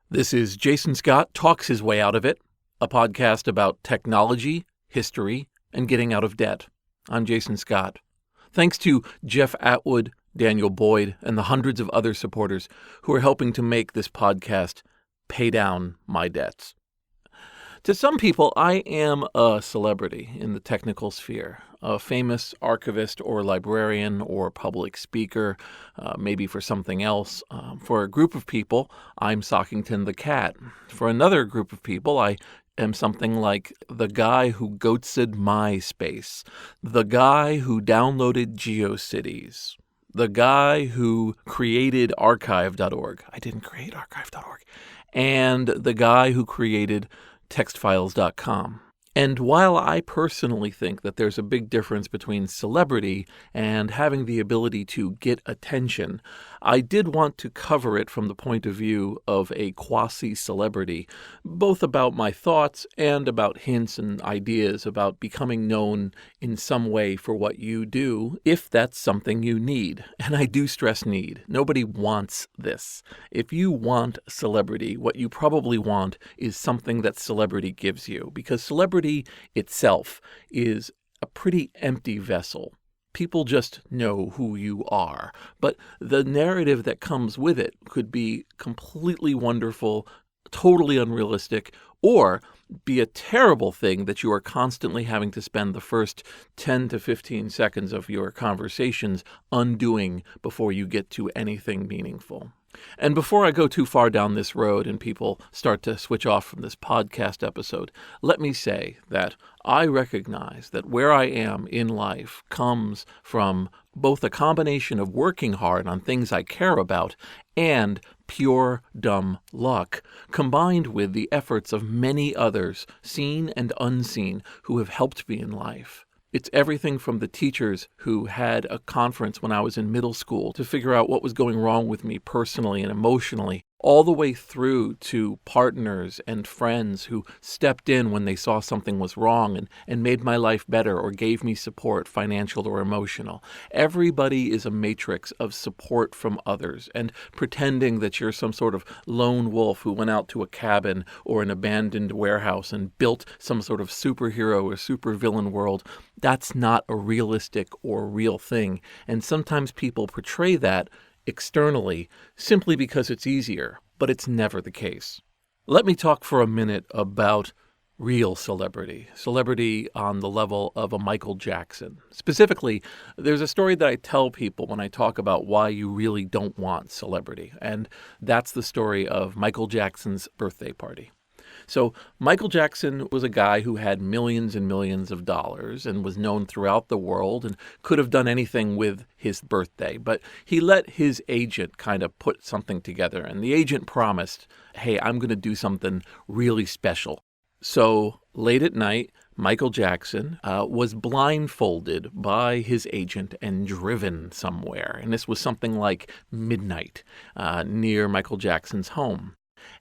This is Jason Scott Talks His Way Out of It, a podcast about technology, history, and getting out of debt. I'm Jason Scott. Thanks to Jeff Atwood, Daniel Boyd, and the hundreds of other supporters who are helping to make this podcast pay down my debts. To some people, I am a celebrity in the technical sphere, a famous archivist or librarian or public speaker, maybe for something else. For a group of people, I'm Sockington the cat. For another group of people, I am something like the guy who goatsed MySpace, the guy who downloaded GeoCities, the guy who created archive.org. I didn't create archive.org. And the guy who created textfiles.com. And while I personally think that there's a big difference between celebrity and having the ability to get attention, I did want to cover it from the point of view of a quasi-celebrity, both about my thoughts and about hints and ideas about becoming known in some way for what you do, if that's something you need. And I do stress need. Nobody wants this. If you want celebrity, what you probably want is something that celebrity gives you, because celebrity itself is a pretty empty vessel. People just know who you are, but the narrative that comes with it could be completely wonderful, totally unrealistic, or be a terrible thing that you are constantly having to spend the first 10 to 15 seconds of your conversations undoing before you get to anything meaningful. And before I go too far down this road and people start to switch off from this podcast episode, let me say that I recognize that where I am in life comes from both a combination of working hard on things I care about and pure dumb luck, combined with the efforts of many others, seen and unseen, who have helped me in life. It's everything from the teachers who had a conference when I was in middle school to figure out what was going wrong with me personally and emotionally, all the way through to partners and friends who stepped in when they saw something was wrong and made my life better or gave me support, financial or emotional. Everybody is a matrix of support from others, and pretending that you're some sort of lone wolf who went out to a cabin or an abandoned warehouse and built some sort of superhero or supervillain world, that's not a realistic or real thing. And sometimes people portray that externally simply because it's easier, but it's never the case. Let me talk for a minute about real celebrity on the level of a Michael Jackson. Specifically, there's a story that I tell people when I talk about why you really don't want celebrity, and that's the story of Michael Jackson's birthday party. So Michael Jackson was a guy who had millions and millions of dollars and was known throughout the world and could have done anything with his birthday. But he let his agent kind of put something together. And the agent promised, hey, I'm going to do something really special. So late at night, Michael Jackson was blindfolded by his agent and driven somewhere. And this was something like midnight near Michael Jackson's home.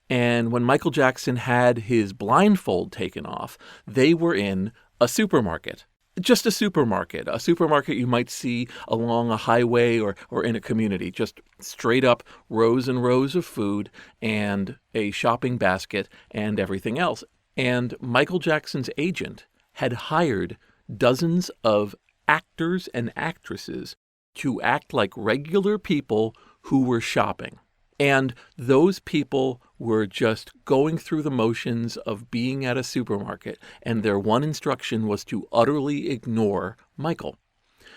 And when Michael Jackson had his blindfold taken off, they were in a supermarket. Just a supermarket you might see along a highway or in a community. Just straight up rows and rows of food and a shopping basket and everything else. And Michael Jackson's agent had hired dozens of actors and actresses to act like regular people who were shopping. And those people were just going through the motions of being at a supermarket, and their one instruction was to utterly ignore Michael.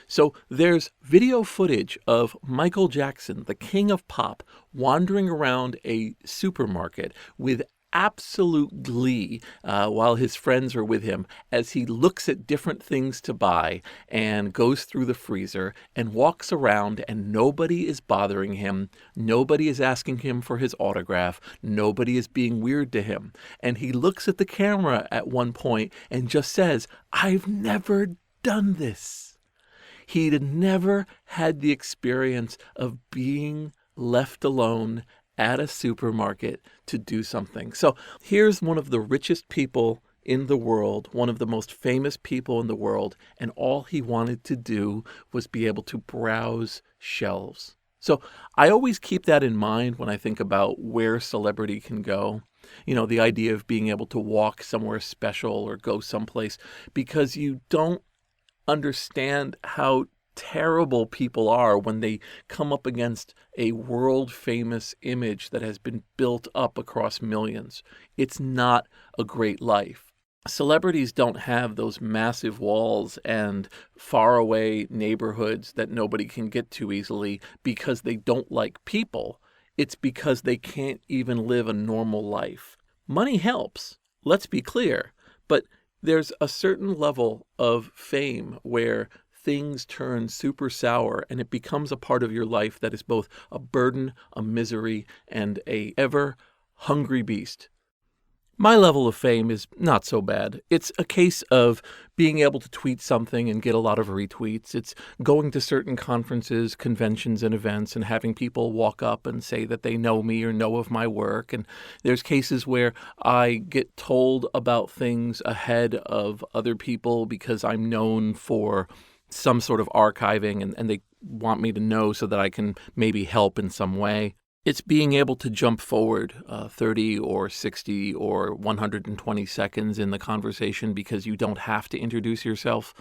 So there's video footage of Michael Jackson, the king of pop, wandering around a supermarket with absolute glee while his friends are with him as he looks at different things to buy and goes through the freezer and walks around, and nobody is bothering him. Nobody is asking him for his autograph. Nobody is being weird to him. And he looks at the camera at one point and just says, "I've never done this." He'd never had the experience of being left alone at a supermarket to do something. So here's one of the richest people in the world, one of the most famous people in the world, and all he wanted to do was be able to browse shelves. So I always keep that in mind when I think about where celebrity can go. The idea of being able to walk somewhere special or go someplace, because you don't understand how terrible people are when they come up against a world famous image that has been built up across millions. It's not a great life. Celebrities don't have those massive walls and faraway neighborhoods that nobody can get to easily because they don't like people. It's because they can't even live a normal life. Money helps, let's be clear, but there's a certain level of fame where things turn super sour and it becomes a part of your life that is both a burden, a misery, and a ever hungry beast. My level of fame is not so bad. It's a case of being able to tweet something and get a lot of retweets. It's going to certain conferences, conventions, and events and having people walk up and say that they know me or know of my work. And there's cases where I get told about things ahead of other people because I'm known for some sort of archiving and they want me to know so that I can maybe help in some way. It's being able to jump forward 30 or 60 or 120 seconds in the conversation because you don't have to introduce yourself.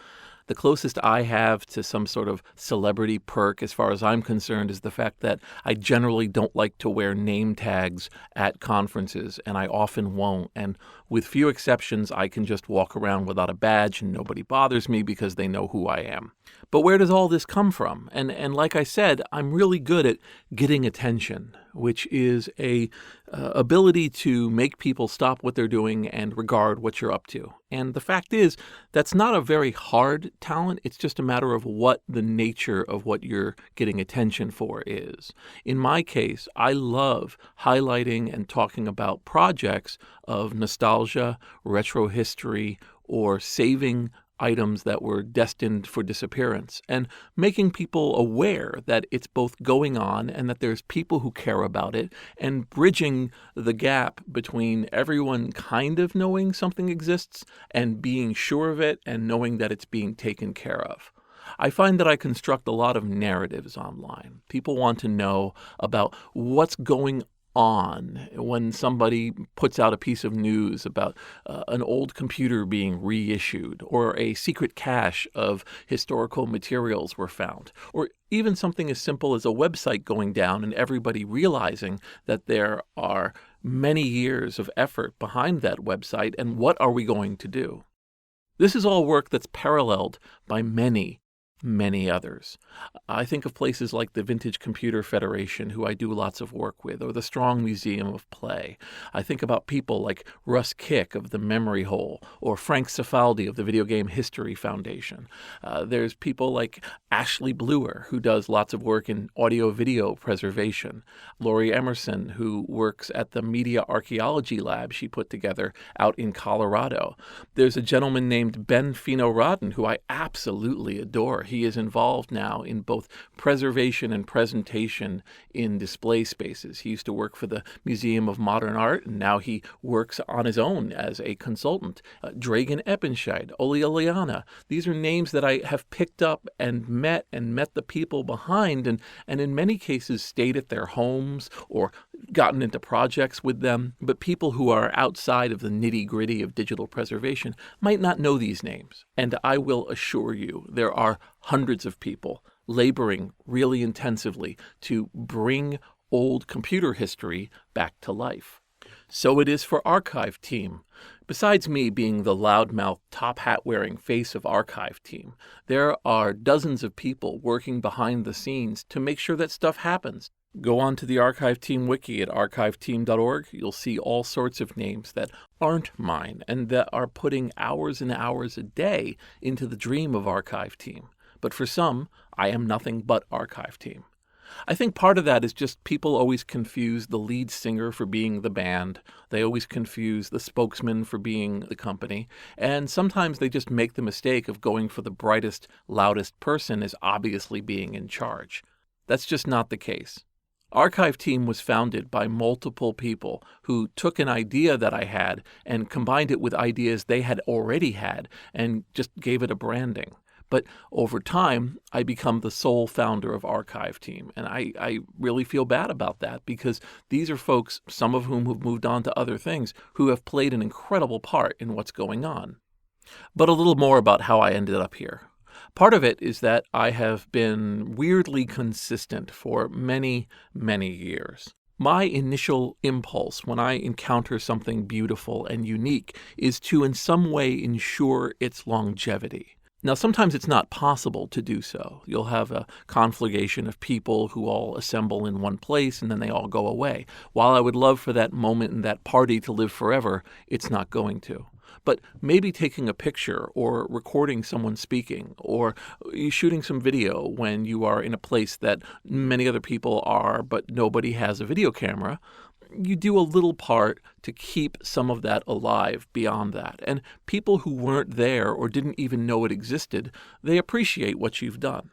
The closest I have to some sort of celebrity perk, as far as I'm concerned, is the fact that I generally don't like to wear name tags at conferences, and I often won't. And with few exceptions, I can just walk around without a badge and nobody bothers me because they know who I am. But where does all this come from? And like I said, I'm really good at getting attention, which is a ability to make people stop what they're doing and regard what you're up to. And the fact is, that's not a very hard talent. It's just a matter of what the nature of what you're getting attention for is. In my case, I love highlighting and talking about projects of nostalgia, retro history, or saving items that were destined for disappearance, and making people aware that it's both going on and that there's people who care about it, and bridging the gap between everyone kind of knowing something exists and being sure of it and knowing that it's being taken care of. I find that I construct a lot of narratives online. People want to know about what's going on when somebody puts out a piece of news about an old computer being reissued, or a secret cache of historical materials were found, or even something as simple as a website going down and everybody realizing that there are many years of effort behind that website, and what are we going to do? This is all work that's paralleled by many others. I think of places like the Vintage Computer Federation, who I do lots of work with, or the Strong Museum of Play. I think about people like Russ Kick of the Memory Hole, or Frank Cifaldi of the Video Game History Foundation. There's people like Ashley Bluer, who does lots of work in audio-video preservation. Laurie Emerson, who works at the Media Archaeology Lab she put together out in Colorado. There's a gentleman named Ben Fino-Rodden, who I absolutely adore. He is involved now in both preservation and presentation in display spaces. He used to work for the Museum of Modern Art, and now he works on his own as a consultant. Dragan Eppenscheid, Oli Eliana. These are names that I have picked up and met the people behind, and in many cases stayed at their homes or gotten into projects with them. But people who are outside of the nitty-gritty of digital preservation might not know these names. And I will assure you, there are hundreds of people laboring really intensively to bring old computer history back to life. So it is for Archive Team. Besides me being the loudmouth, top hat-wearing face of Archive Team, there are dozens of people working behind the scenes to make sure that stuff happens. Go on to the Archive Team wiki at archiveteam.org. You'll see all sorts of names that aren't mine and that are putting hours and hours a day into the dream of Archive Team. But for some, I am nothing but Archive Team. I think part of that is just people always confuse the lead singer for being the band. They always confuse the spokesman for being the company. And sometimes they just make the mistake of going for the brightest, loudest person as obviously being in charge. That's just not the case. Archive Team was founded by multiple people who took an idea that I had and combined it with ideas they had already had and just gave it a branding. But over time, I become the sole founder of Archive Team. And I really feel bad about that because these are folks, some of whom have moved on to other things, who have played an incredible part in what's going on. But a little more about how I ended up here. Part of it is that I have been weirdly consistent for many, many years. My initial impulse when I encounter something beautiful and unique is to in some way ensure its longevity. Now, sometimes it's not possible to do so. You'll have a conflagration of people who all assemble in one place and then they all go away. While I would love for that moment and that party to live forever, it's not going to. But maybe taking a picture or recording someone speaking or shooting some video when you are in a place that many other people are, but nobody has a video camera, you do a little part to keep some of that alive beyond that. And people who weren't there or didn't even know it existed, they appreciate what you've done.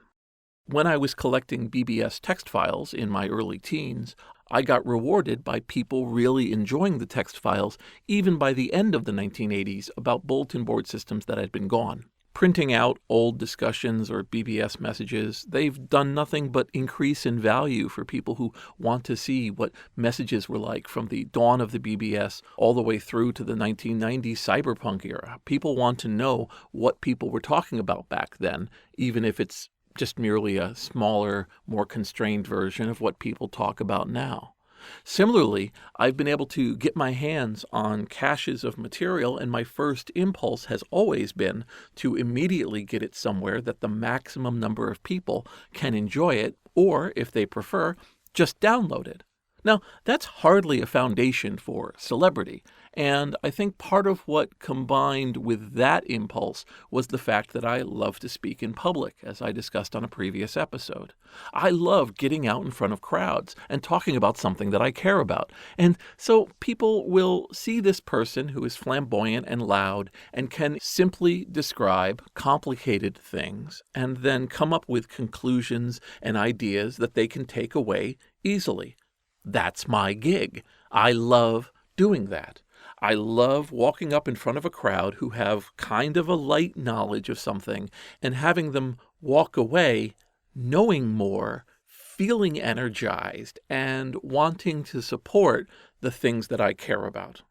When I was collecting BBS text files in my early teens, I got rewarded by people really enjoying the text files even by the end of the 1980s about bulletin board systems that had been gone. Printing out old discussions or BBS messages, they've done nothing but increase in value for people who want to see what messages were like from the dawn of the BBS all the way through to the 1990s cyberpunk era. People want to know what people were talking about back then, even if it's just merely a smaller, more constrained version of what people talk about now. Similarly, I've been able to get my hands on caches of material, and my first impulse has always been to immediately get it somewhere that the maximum number of people can enjoy it, or, if they prefer, just download it. Now, that's hardly a foundation for celebrity, and I think part of what combined with that impulse was the fact that I love to speak in public, as I discussed on a previous episode. I love getting out in front of crowds and talking about something that I care about, and so people will see this person who is flamboyant and loud and can simply describe complicated things and then come up with conclusions and ideas that they can take away easily. That's my gig. I love doing that. I love walking up in front of a crowd who have kind of a light knowledge of something and having them walk away knowing more, feeling energized, and wanting to support the things that I care about.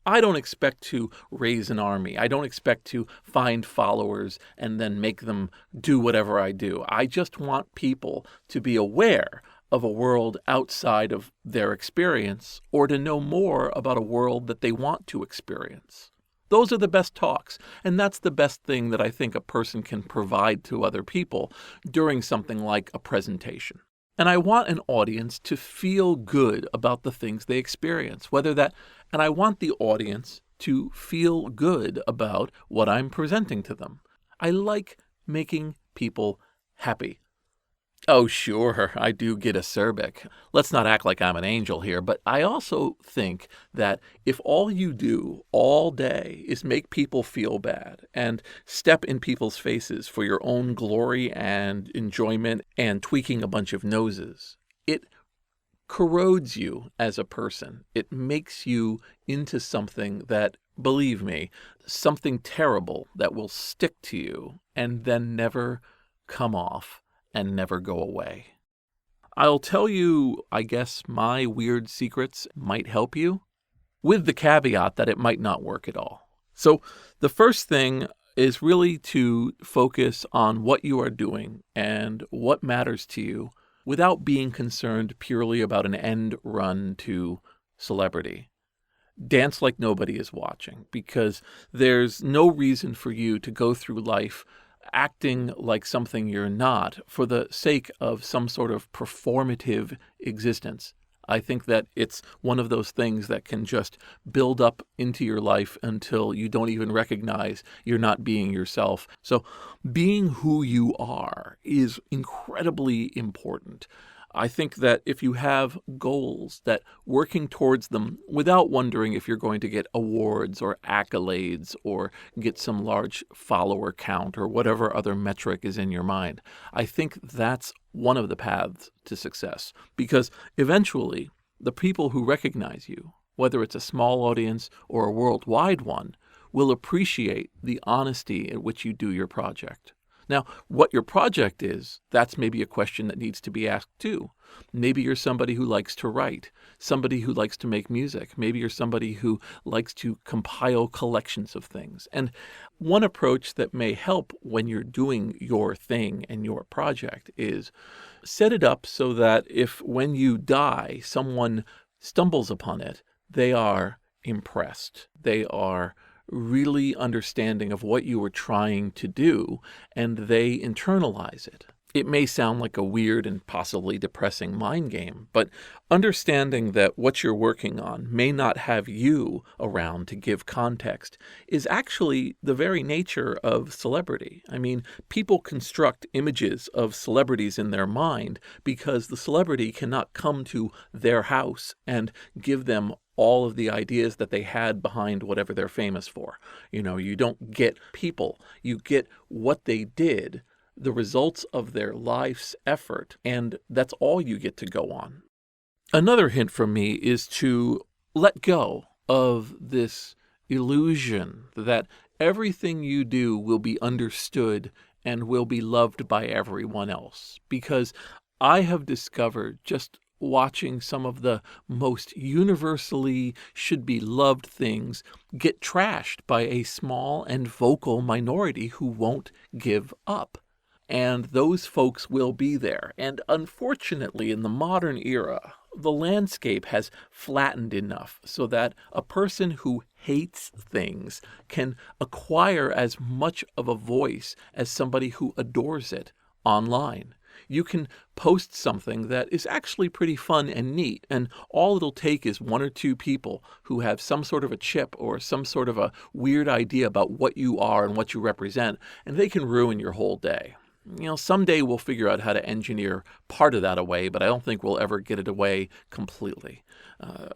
I don't expect to raise an army. I don't expect to find followers and then make them do whatever I do. I just want people to be aware of a world outside of their experience or to know more about a world that they want to experience. Those are the best talks, and that's the best thing that I think a person can provide to other people during something like a presentation. And I want an audience to feel good about the things they experience, and I want the audience to feel good about what I'm presenting to them. I like making people happy. Oh, sure, I do get acerbic. Let's not act like I'm an angel here, but I also think that if all you do all day is make people feel bad and step in people's faces for your own glory and enjoyment and tweaking a bunch of noses, it corrodes you as a person. It makes you into something that, believe me, something terrible that will stick to you and then never come off and never go away. I'll tell you, I guess, my weird secrets might help you, with the caveat that it might not work at all. So the first thing is really to focus on what you are doing and what matters to you without being concerned purely about an end run to celebrity. Dance like nobody is watching, because there's no reason for you to go through life acting like something you're not for the sake of some sort of performative existence. I think that it's one of those things that can just build up into your life until you don't even recognize you're not being yourself. So being who you are is incredibly important. I think that if you have goals, that working towards them without wondering if you're going to get awards or accolades or get some large follower count or whatever other metric is in your mind, I think that's one of the paths to success. Because eventually, the people who recognize you, whether it's a small audience or a worldwide one, will appreciate the honesty at which you do your project. Now, what your project is, that's maybe a question that needs to be asked too. Maybe you're somebody who likes to write, somebody who likes to make music. Maybe you're somebody who likes to compile collections of things. And one approach that may help when you're doing your thing and your project is set it up so that if when you die, someone stumbles upon it, they are impressed. They are really understanding of what you were trying to do, and they internalize it. It may sound like a weird and possibly depressing mind game, but understanding that what you're working on may not have you around to give context is actually the very nature of celebrity. I mean, people construct images of celebrities in their mind because the celebrity cannot come to their house and give them all of the ideas that they had behind whatever they're famous for. You don't get people, you get what they did, the results of their life's effort, and that's all you get to go on. Another hint from me is to let go of this illusion that everything you do will be understood and will be loved by everyone else, because I have discovered just watching some of the most universally should be loved things get trashed by a small and vocal minority who won't give up. And those folks will be there. And unfortunately, in the modern era, the landscape has flattened enough so that a person who hates things can acquire as much of a voice as somebody who adores it online. You can post something that is actually pretty fun and neat, and all it'll take is one or two people who have some sort of a chip or some sort of a weird idea about what you are and what you represent, and they can ruin your whole day. Someday we'll figure out how to engineer part of that away, but I don't think we'll ever get it away completely.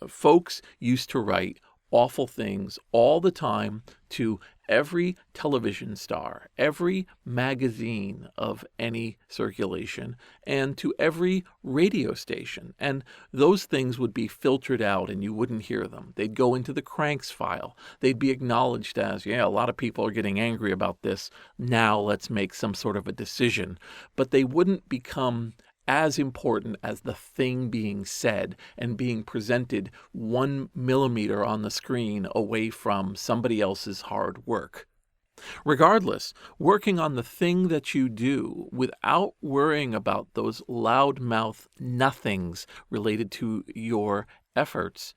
Folks used to write awful things all the time to every television star, every magazine of any circulation, and to every radio station. And those things would be filtered out and you wouldn't hear them. They'd go into the cranks file. They'd be acknowledged as, a lot of people are getting angry about this. Now let's make some sort of a decision. But they wouldn't become as important as the thing being said and being presented 1 millimeter on the screen away from somebody else's hard work. Regardless, working on the thing that you do without worrying about those loudmouth nothings related to your efforts,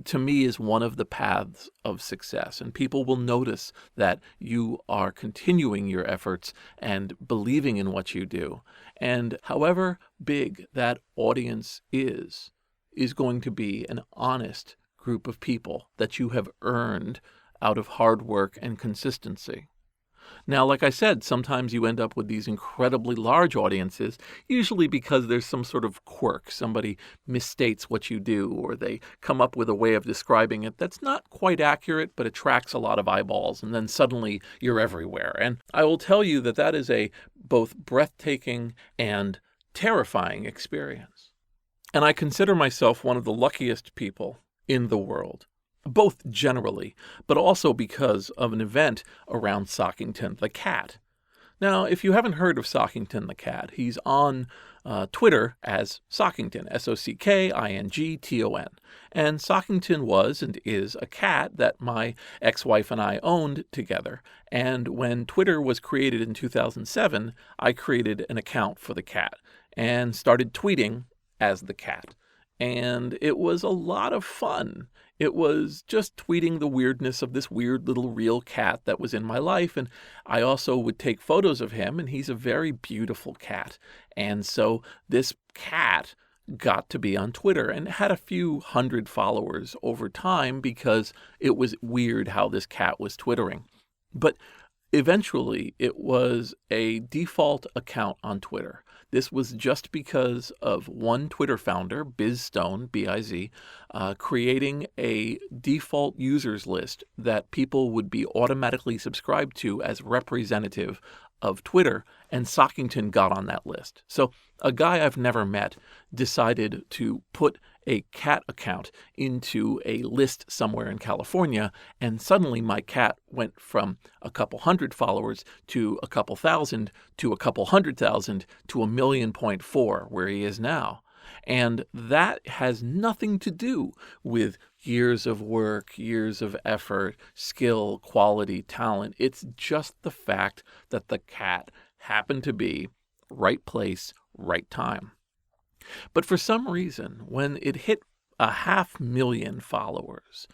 to me, is one of the paths of success. And people will notice that you are continuing your efforts and believing in what you do. And however big that audience is going to be an honest group of people that you have earned out of hard work and consistency. Now, like I said, sometimes you end up with these incredibly large audiences, usually because there's some sort of quirk. Somebody misstates what you do, or they come up with a way of describing it that's not quite accurate, but attracts a lot of eyeballs, and then suddenly you're everywhere. And I will tell you that that is a both breathtaking and terrifying experience. And I consider myself one of the luckiest people in the world, both generally, but also because of an event around Sockington the cat. Now, if you haven't heard of Sockington the cat, he's on Twitter as Sockington, Sockington. And Sockington was and is a cat that my ex-wife and I owned together. And when Twitter was created in 2007, I created an account for the cat and started tweeting as the cat. And it was a lot of fun. It was just tweeting the weirdness of this weird little real cat that was in my life. And I also would take photos of him, and he's a very beautiful cat. And so this cat got to be on Twitter and had a few hundred followers over time because it was weird how this cat was twittering. But eventually, it was a default account on Twitter. This was just because of one Twitter founder, Biz Stone, B-I-Z, creating a default users list that people would be automatically subscribed to as representative of Twitter, and Sockington got on that list. So a guy I've never met decided to put a cat account into a list somewhere in California, and suddenly my cat went from a couple hundred followers to a couple thousand to a couple 100,000 to 1.4 million, where he is now. And that has nothing to do with years of work, years of effort, skill, quality, talent. It's just the fact that the cat happened to be right place, right time. But for some reason, when it hit 500,000 followers,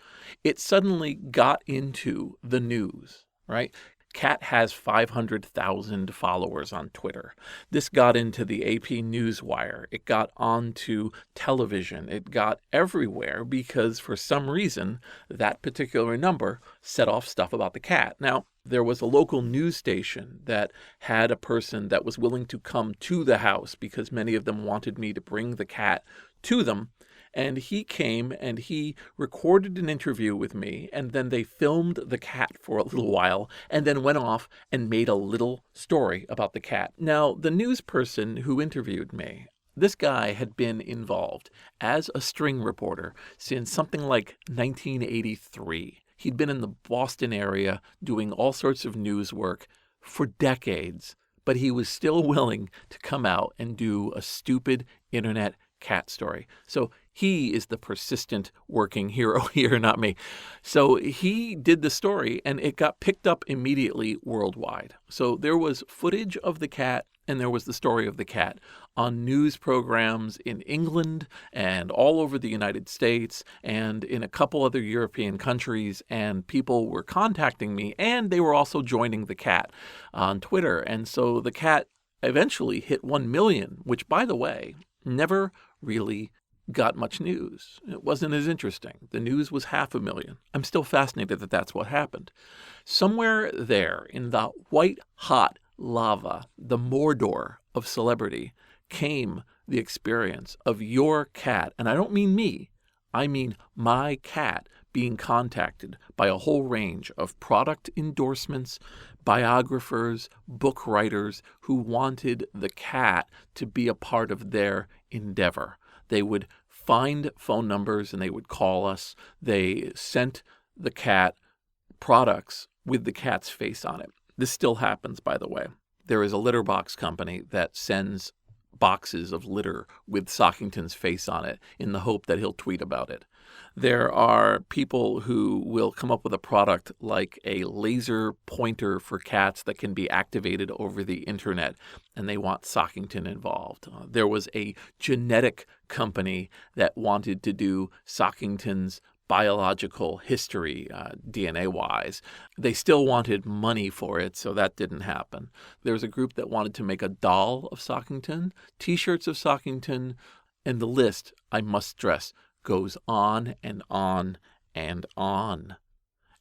it suddenly got into the news, right? Cat has 500,000 followers on Twitter. This got into the AP Newswire. It got onto television. It got everywhere because for some reason, that particular number set off stuff about the cat. Now, there was a local news station that had a person that was willing to come to the house because many of them wanted me to bring the cat to them. And he came and he recorded an interview with me, and then they filmed the cat for a little while and then went off and made a little story about the cat. Now, the news person who interviewed me, this guy had been involved as a string reporter since something like 1983. He'd been in the Boston area doing all sorts of news work for decades, but he was still willing to come out and do a stupid internet cat story. So he is the persistent working hero here, not me. So he did the story and it got picked up immediately worldwide. So there was footage of the cat and there was the story of the cat on news programs in England and all over the United States and in a couple other European countries. And people were contacting me and they were also joining the cat on Twitter. And so the cat eventually hit 1 million, which, by the way, never really got much news. It wasn't as interesting. The news was 500,000. I'm still fascinated that that's what happened. Somewhere there in the white hot lava, the Mordor of celebrity, came the experience of your cat. And I don't mean me. I mean my cat being contacted by a whole range of product endorsements, biographers, book writers who wanted the cat to be a part of their endeavor. They would find phone numbers and they would call us. They sent the cat products with the cat's face on it. This still happens, by the way. There is a litter box company that sends boxes of litter with Sockington's face on it in the hope that he'll tweet about it. There are people who will come up with a product like a laser pointer for cats that can be activated over the internet, and they want Sockington involved. There was a genetic company that wanted to do Sockington's biological history, DNA-wise. They still wanted money for it, so that didn't happen. There was a group that wanted to make a doll of Sockington, T-shirts of Sockington, and the list, I must stress, goes on and on and on.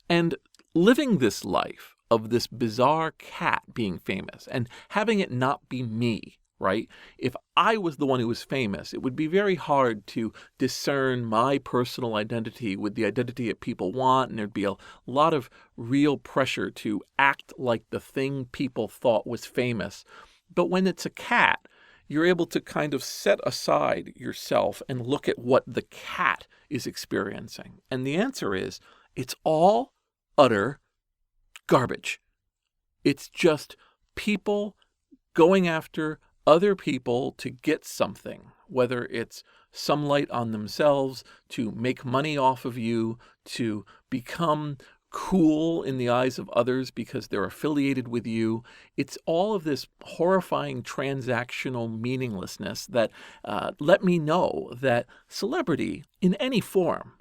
And living this life of this bizarre cat being famous and having it not be me, right? If I was the one who was famous, it would be very hard to discern my personal identity with the identity that people want, and there'd be a lot of real pressure to act like the thing people thought was famous. But when it's a cat, you're able to kind of set aside yourself and look at what the cat is experiencing. And the answer is, it's all utter garbage. It's just people going after other people to get something, whether it's some light on themselves, to make money off of you, to become cool in the eyes of others because they're affiliated with you. It's all of this horrifying transactional meaninglessness that let me know that celebrity in any form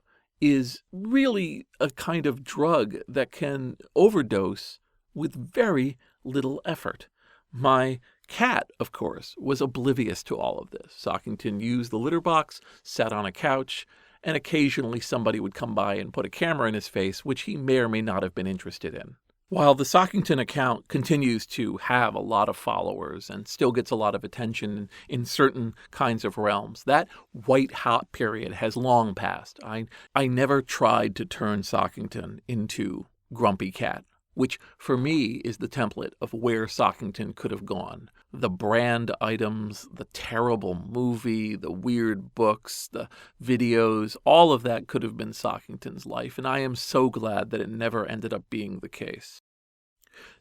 is really a kind of drug that can overdose with very little effort. My cat, of course, was oblivious to all of this. Sockington used the litter box, sat on a couch, and occasionally somebody would come by and put a camera in his face, which he may or may not have been interested in. While the Sockington account continues to have a lot of followers and still gets a lot of attention in certain kinds of realms, that white-hot period has long passed. I never tried to turn Sockington into Grumpy Cat. which for me is the template of where Sockington could have gone. The brand items, the terrible movie, the weird books, the videos, all of that could have been Sockington's life, and I am so glad that it never ended up being the case.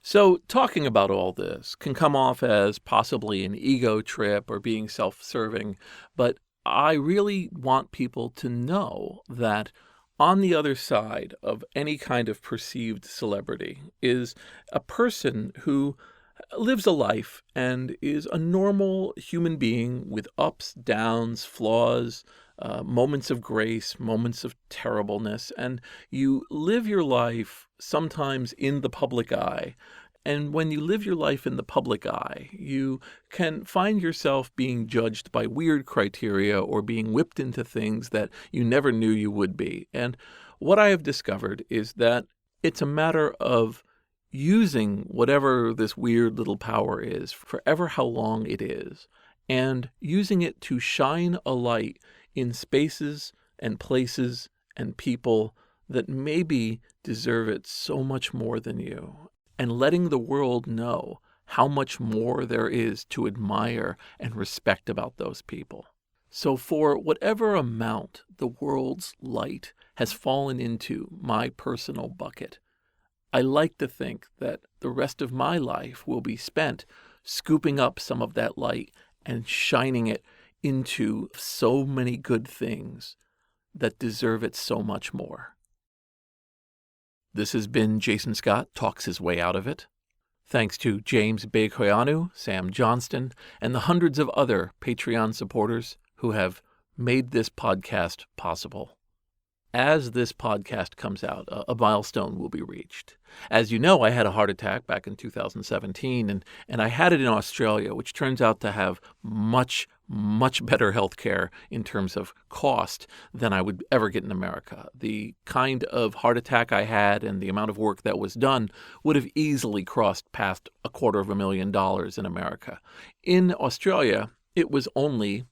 So talking about all this can come off as possibly an ego trip or being self-serving, but I really want people to know that on the other side of any kind of perceived celebrity is a person who lives a life and is a normal human being with ups, downs, flaws, moments of grace, moments of terribleness, and you live your life sometimes in the public eye. And when you live your life in the public eye, you can find yourself being judged by weird criteria or being whipped into things that you never knew you would be. And what I have discovered is that it's a matter of using whatever this weird little power is, forever how long it is, and using it to shine a light in spaces and places and people that maybe deserve it so much more than you, and letting the world know how much more there is to admire and respect about those people. So for whatever amount the world's light has fallen into my personal bucket, I like to think that the rest of my life will be spent scooping up some of that light and shining it into so many good things that deserve it so much more. This has been Jason Scott Talks His Way Out of It. Thanks to James Bekoyanu, Sam Johnston, and the hundreds of other Patreon supporters who have made this podcast possible. As this podcast comes out, a milestone will be reached. As you know, I had a heart attack back in 2017, and I had it in Australia, which turns out to have much, much better health care in terms of cost than I would ever get in America. The kind of heart attack I had and the amount of work that was done would have easily crossed past $250,000 in America. In Australia, it was only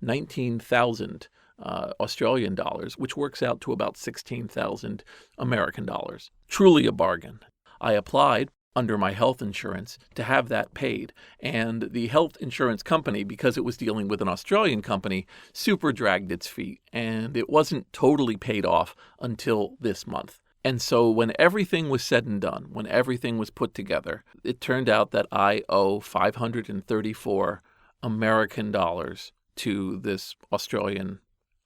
19,000 Australian dollars, which works out to about 16,000 American dollars. Truly a bargain. I applied under my health insurance to have that paid, and the health insurance company, because it was dealing with an Australian company, super dragged its feet, and it wasn't totally paid off until this month. And so when everything was said and done, when everything was put together, it turned out that I owe 534 American dollars to this Australian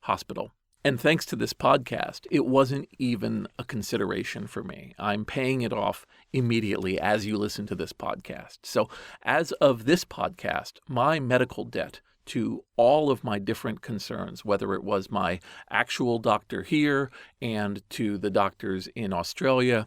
hospital. And thanks to this podcast, it wasn't even a consideration for me. I'm paying it off immediately as you listen to this podcast. So as of this podcast, my medical debt to all of my different concerns, whether it was my actual doctor here and to the doctors in Australia,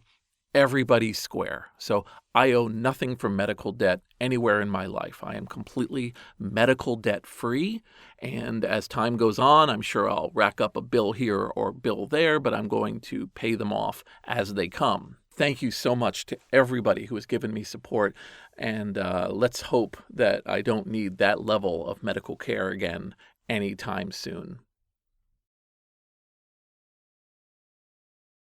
everybody's square. So I owe nothing for medical debt anywhere in my life. I am completely medical debt free. And as time goes on, I'm sure I'll rack up a bill here or a bill there, but I'm going to pay them off as they come. Thank you so much to everybody who has given me support. And let's hope that I don't need that level of medical care again anytime soon.